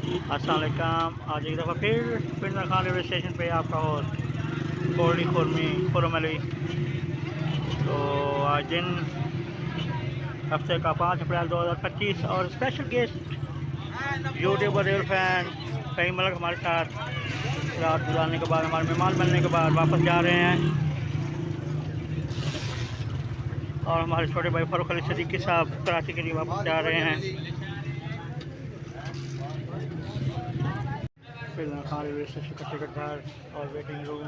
अस्सलाम वालेकुम। आज एक दफ़ा फिर पिंडर खान रेलवे स्टेशन पे आपका होस्ट कोरली खुरमी खुरम अली। तो आज दिन हफ्ते का 5 अप्रैल 2025 और special guest YouTuber rail fan कई मलक हमारे साथ रात गुजारने के बाद, हमारे मेहमान बनने के बाद वापस जा रहे हैं। और हमारे छोटे भाई फ़ारूक अली सिद्दीकी साहब कराची के लिए वापस जा रहे हैं। पिंडर खान रेलवे स्टेशन का टिकटदार और वेटिंग रूम।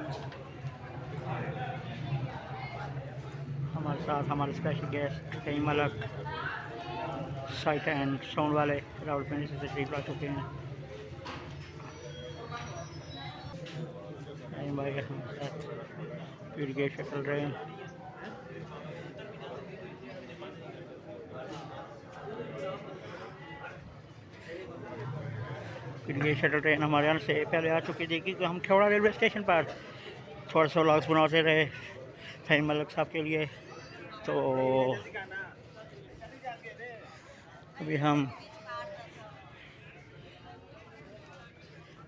हमारे साथ हमारे स्पेशल गेस्ट कई मलक साइट एंड साउंड वाले रावलपिंडी से तशरीफ ला चुके हैं। भाई के साथ पीडीके शटल ट्रेन हमारे यहाँ से पहले आ चुकी थी क्योंकि हम खेवड़ा रेलवे स्टेशन पर थोड़ा सा व्लॉग्स बनाते रहे फहीम मलक साहब के लिए। तो अभी हम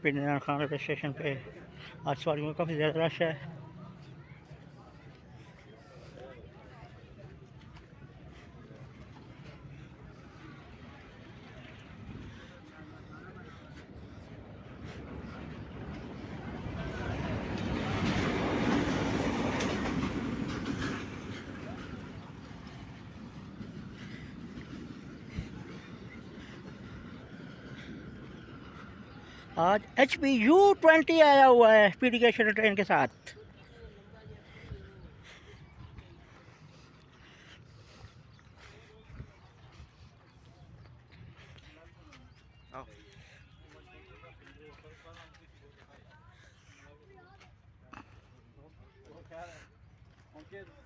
पिंडर खान रेलवे स्टेशन पे आज सवारियों में काफ़ी ज़्यादा रश है। आज HPU20 आया हुआ है पीडीके शटल ट्रेन के साथ।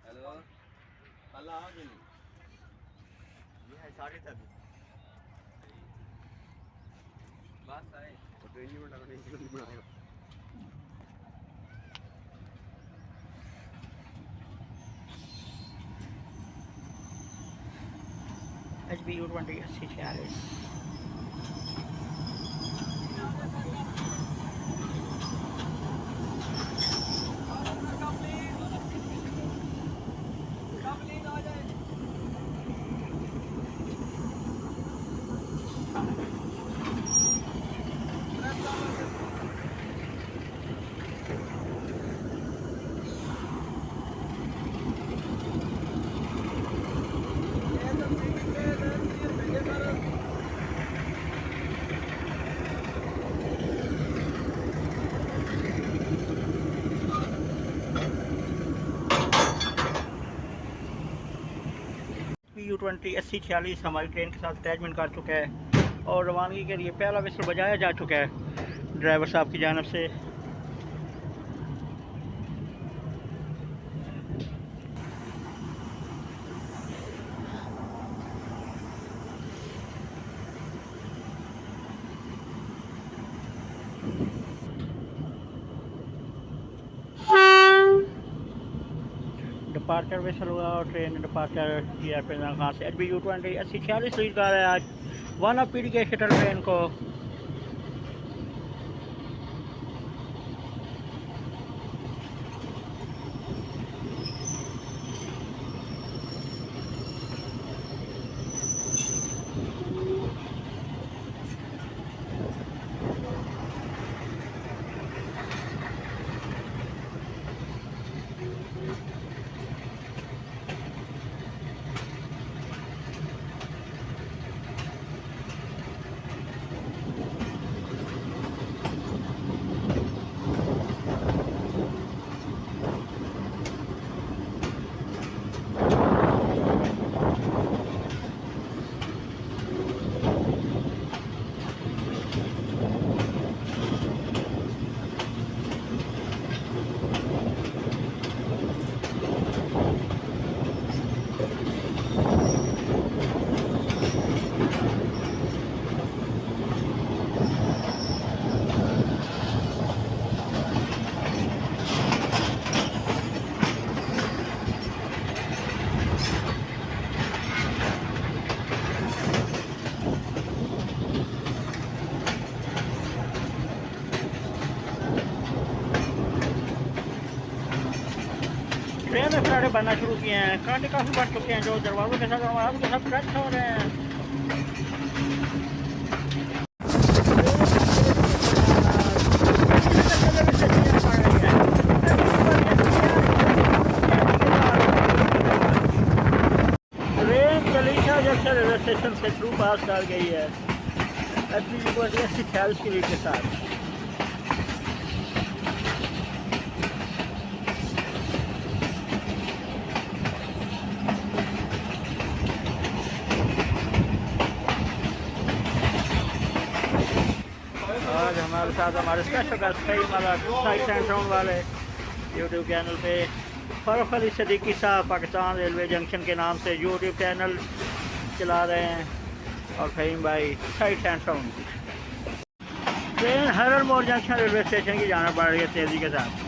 हेलो कल आ गई ये है 3:30 बस आए तो ट्रेन में लगाने की जल्दी बनाएगा। HPU20 8046 HPU20 8046 हमारी ट्रेन के साथ अटैचमेंट कर चुका है और रवानगी के लिए पहला विस्ल बजाया जा चुका है ड्राइवर साहब की जानब से। डिपार्चर विसल हुआ और ट्रेन डिपार्चर किया पिंडर खान से। HPU20 8046 लीड कर रहा है आज वन ऑफ पीडीके शटल ट्रेन को। कराटे बनना शुरू किए हैं। कराटे काफ़ी बढ़ चुके हैं, जो दरवाज़ों के साथ हमारे के साथ टच हो रहे हैं। Train chalisa junction railway station से थ्रू पास कर गई है एच की लीड के साथ। आज हमारे साथ हमारे स्पेशल गेस्ट कई साइट एंड साउंड वाले यूट्यूब चैनल पे फरफ अली सदीकी साहब पाकिस्तान रेलवे जंक्शन के नाम से यूट्यूब चैनल चला रहे हैं, और फहीम भाई site and sound. Train horror more junction railway station की जाना पड़ रही है तेज़ी के साथ।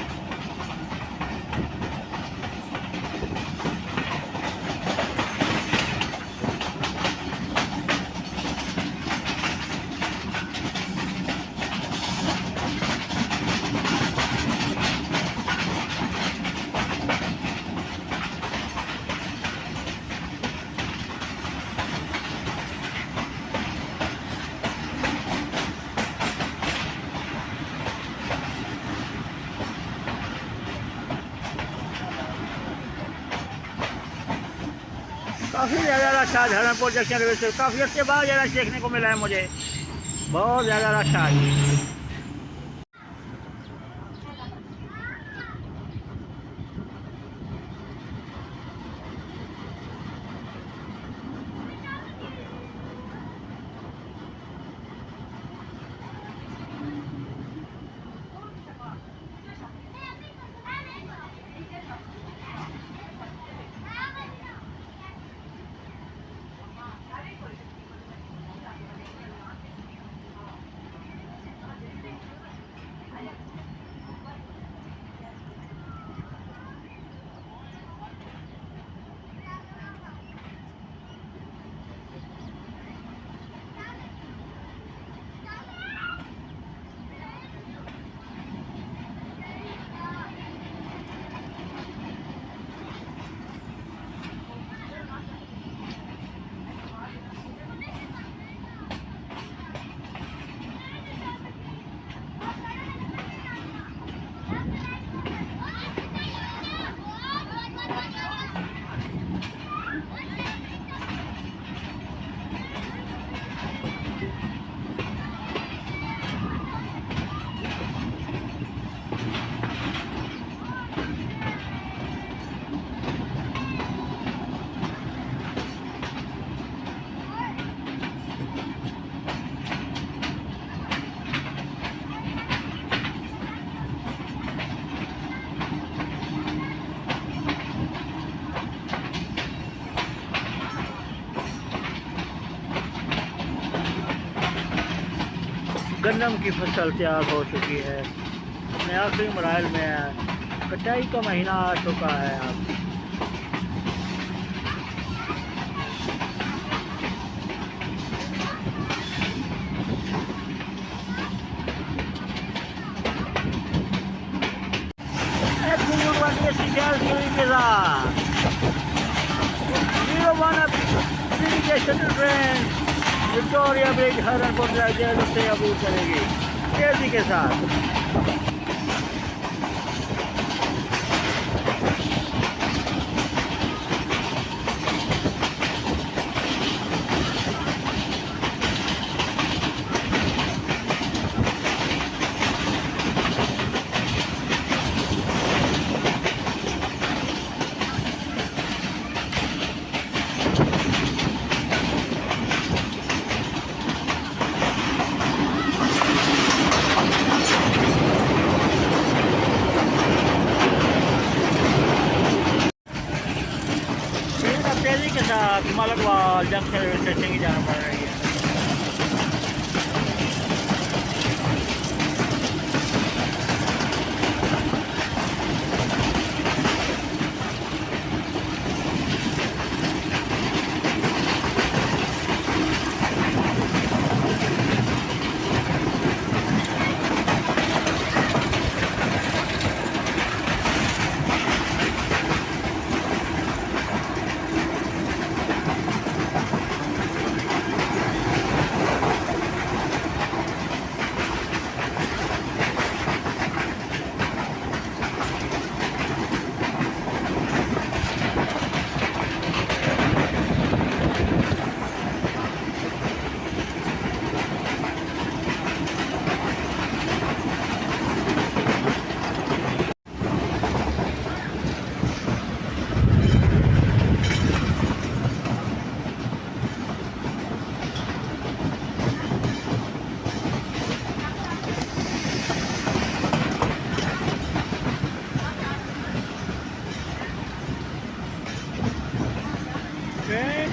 काफ़ी ज़्यादा रश आज हरणपुर जंक्शन रेलवे स्टेशन, काफ़ी अर्से बाद ये रश देखने को मिला है मुझे, बहुत ज़्यादा रश आज। गन्नम की फसल तैयार हो चुकी है, अपने आखिरी मराइल में है, कटाई का महीना आ चुका है। अब ट्रेन विक्टोरिया ब्रिज हरणपुर जेल से अबूर करेगी तेजी के साथ। तेजी के साथ मलकवाल जंक्शन रेलवे स्टेशन की जाना पड़ रही है।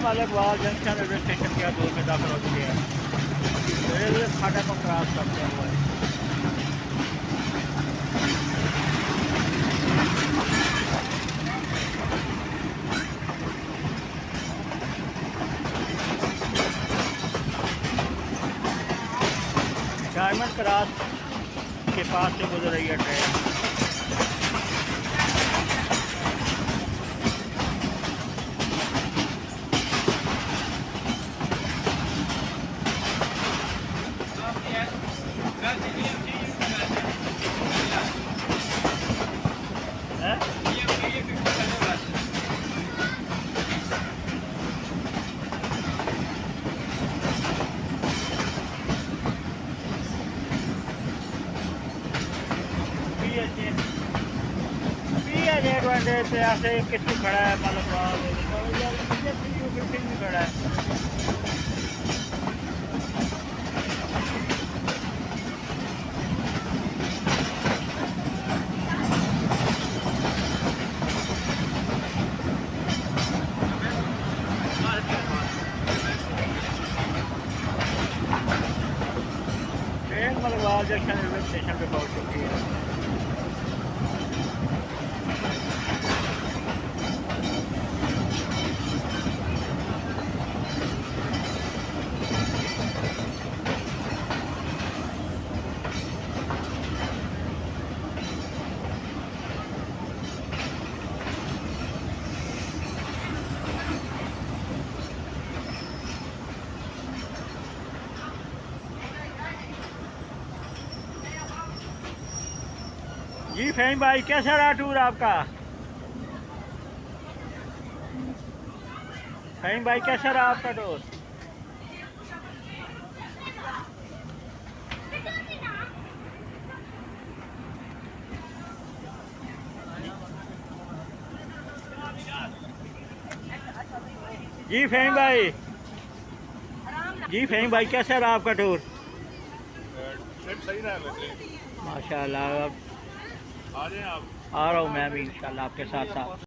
मलिकवाल जंक्शन रेलवे स्टेशन के दूर में दाखिल हो चुके हैं। रेलवे फाटक को क्रॉस करते हुए डायमंड क्रॉस के पास से गुजर रही है ट्रेन। पे ऐसे किसी खड़ा है मतलब भी खड़ा है। ट्रेन मलिकवाल जंक्शन रेलवे स्टेशन पे पहुंच चुकी है। जी फहीम भाई, कैसा रहा टूर आपका? फहीम भाई, कैसा रहा आपका टूर? जी फहीम भाई, कैसा रहा आपका टूर? सही रहा माशाल्लाह। आ रहे हैं आप? आ रहा हूँ मैं भी इंशाल्लाह आपके साथ साथ।